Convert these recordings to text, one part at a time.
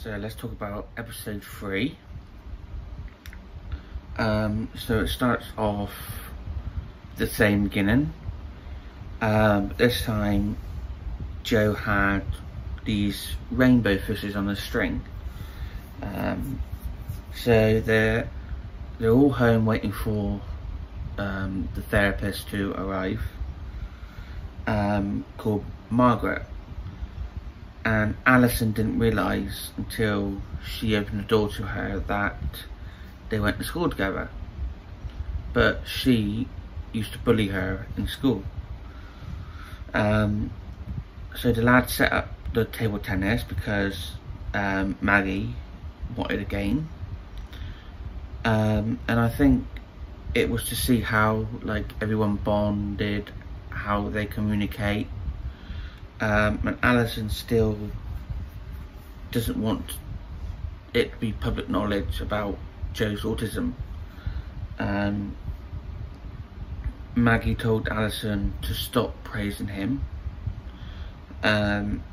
So let's talk about episode 3. So it starts off the same beginning. This time Joe had these rainbow fishes on a string. So they're all home waiting for the therapist to arrive, called Margaret. And Alison didn't realise until she opened the door to her that they went to school together. But she used to bully her in school. So the lads set up the table tennis because Maggie wanted a game. And I think it was to see how everyone bonded, how they communicate. And Alison still doesn't want it to be public knowledge about Joe's autism. Maggie told Alison to stop praising him, and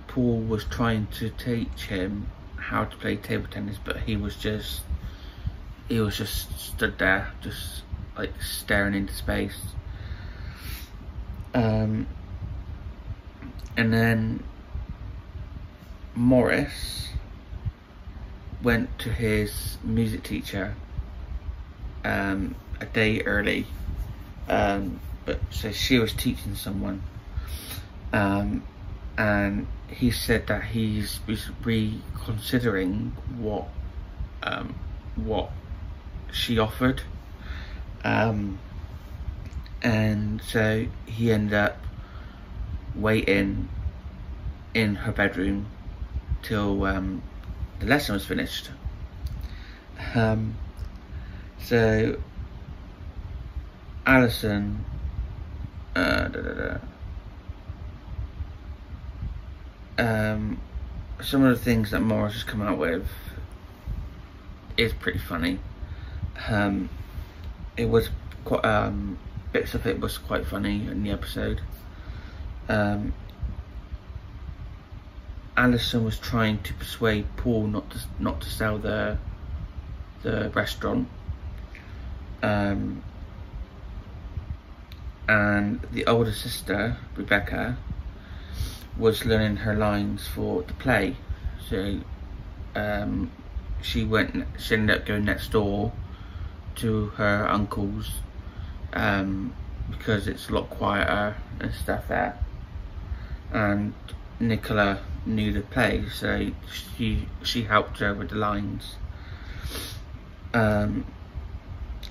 Paul was trying to teach him how to play table tennis, but he was just stood there, just staring into space. And then Morris went to his music teacher a day early, but so she was teaching someone, and he said that he's reconsidering what she offered, and so he ended up waiting in her bedroom till the lesson was finished. So Alison some of the things that Morris has come out with is pretty funny. It was quite bits of it was quite funny in the episode. Alison was trying to persuade Paul not to sell the restaurant, and the older sister, Rebecca, was learning her lines for the play. So she ended up going next door to her uncle's, because it's a lot quieter and stuff there, and Nicola knew the play, so she helped her with the lines. And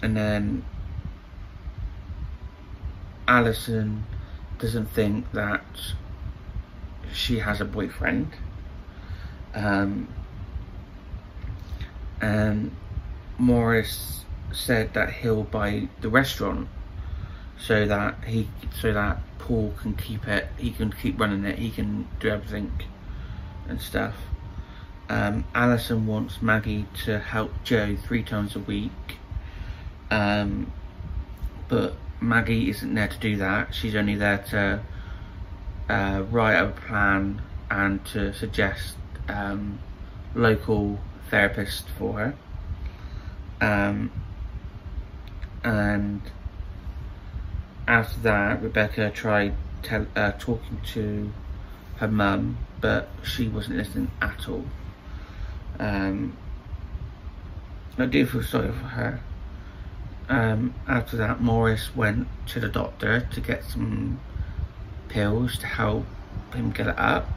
then Alison doesn't think that she has a boyfriend, and Morris said that he'll buy the restaurant so that Paul can keep it, he can keep running it, he can do everything and stuff. Alison wants Maggie to help Joe 3 times a week, but Maggie isn't there to do that. She's only there to write a plan and to suggest local therapists for her. And after that, Rebecca tried talking to her mum, but she wasn't listening at all. I do feel sorry for her. After that, Morris went to the doctor to get some pills to help him get it up.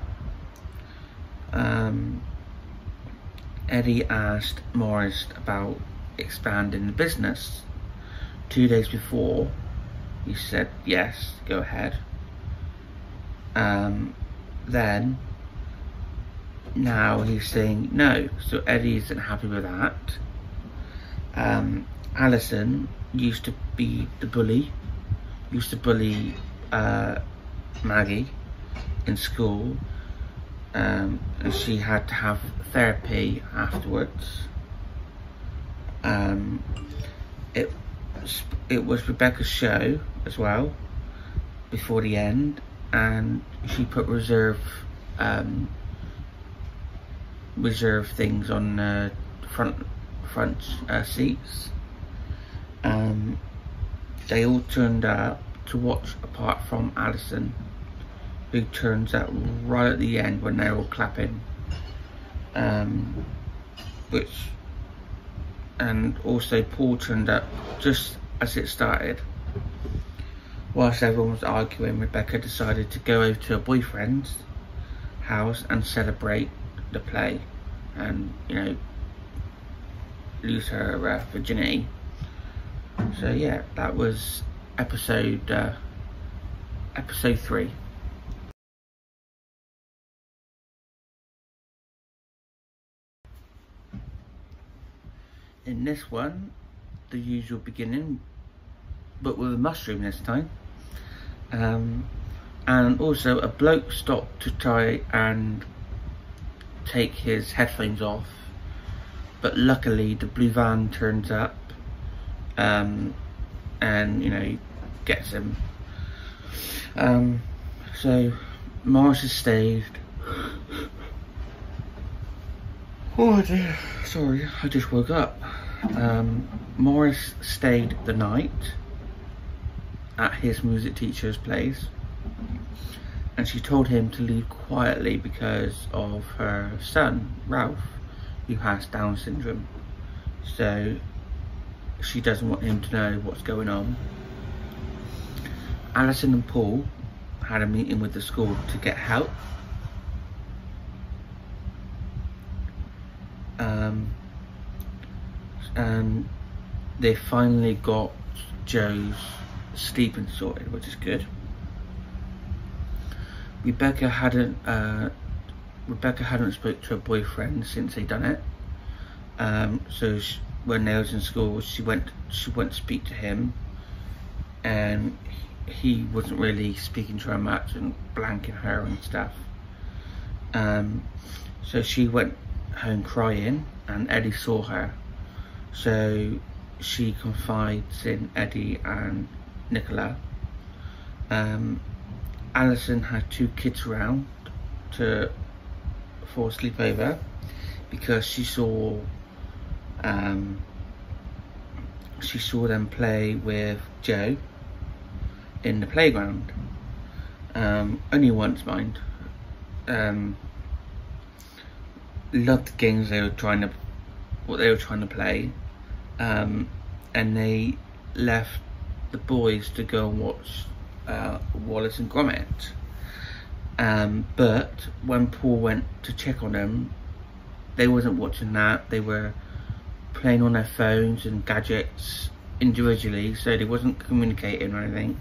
Eddie asked Morris about expanding the business. 2 days before, he said yes, go ahead. Then now he's saying no, so Eddie isn't happy with that. Alison used to be the bully, used to bully Maggie in school, and she had to have therapy afterwards. It was Rebecca's show as well before the end, and she put reserve reserve things on front seats. They all turned up to watch, apart from Alison, who turns up right at the end when they're all clapping. And also Paul turned up just as it started. Whilst everyone was arguing, Rebecca decided to go over to her boyfriend's house and celebrate the play, and, you know, lose her virginity. So yeah, that was episode 3. In this one, the usual beginning, but with a mushroom this time. And also a bloke stopped to try and take his headphones off, but luckily the blue van turns up, and, you know, gets him. So Morris is saved. Oh dear, sorry, I just woke up. Morris stayed the night at his music teacher's place, and she told him to leave quietly because of her son, Ralph, who has Down syndrome. So she doesn't want him to know what's going on. Alison and Paul had a meeting with the school to get help. And they finally got Joe's sleeping sorted, which is good. Rebecca hadn't spoke to her boyfriend since they'd done it. So when they was in school, she went to speak to him, and he wasn't really speaking to her much and blanking her and stuff. So she went home crying, and Eddie saw her. So she confides in Eddie and Nicola. Alison had 2 kids around for a sleepover because she saw them play with Joe in the playground. Only once, mind. Loved the games they were trying to play, and they left the boys to go and watch Wallace and Gromit. But when Paul went to check on them, they wasn't watching that. They were playing on their phones and gadgets individually, so they wasn't communicating or anything.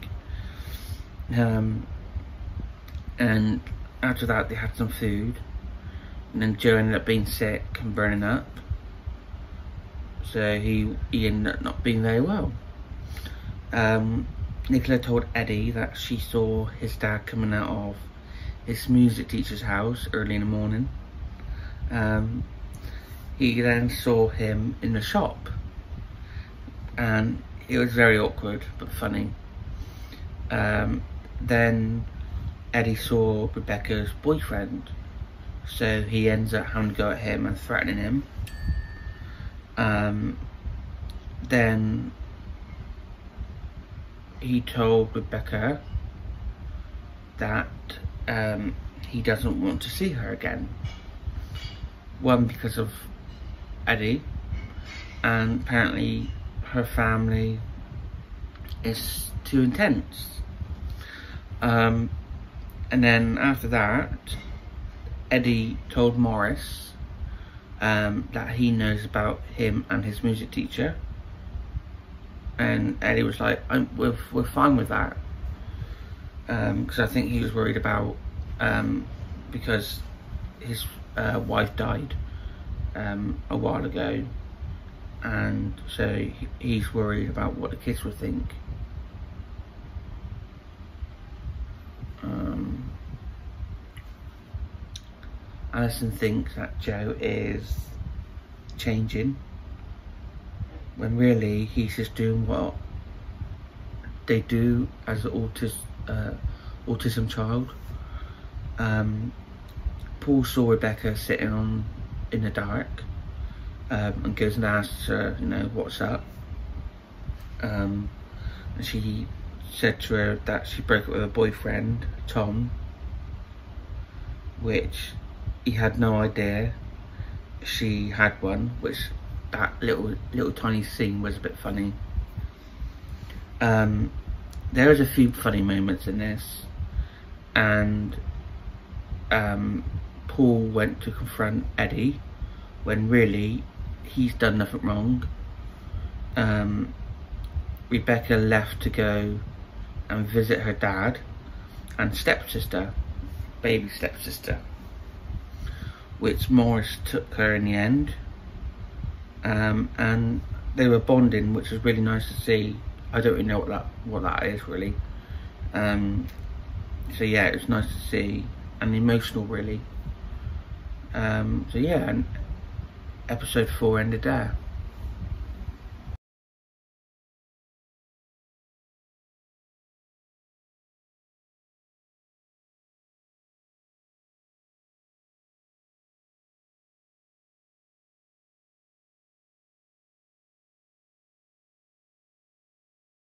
And after that, they had some food, and then Joe ended up being sick and burning up, so he ended up not being very well. Nicola told Eddie that she saw his dad coming out of his music teacher's house early in the morning. He then saw him in the shop, and it was very awkward but funny. Then Eddie saw Rebecca's boyfriend, so he ends up having to go at him and threatening him. Then he told Rebecca that he doesn't want to see her again. One, because of Eddie, and apparently her family is too intense. And then after that, Eddie told Morris that he knows about him and his music teacher, and Eddie was like, we're fine with that, because I think he was worried about, because his wife died a while ago, and so he's worried about what the kids would think. Alison thinks that Joe is changing, when really he's just doing what they do as an autism child. Paul saw Rebecca sitting in the dark, and goes and asks her, you know, what's up. And she said to her that she broke up with her boyfriend, Tom, which he had no idea she had one, which that little tiny scene was a bit funny. There is a few funny moments in this, and Paul went to confront Eddie when really he's done nothing wrong. Rebecca left to go and visit her dad and stepsister, baby stepsister, which Morris took her in the end, and they were bonding, which was really nice to see. I don't really know what that is really. So yeah, it was nice to see and emotional really. So yeah, and episode 4 ended there.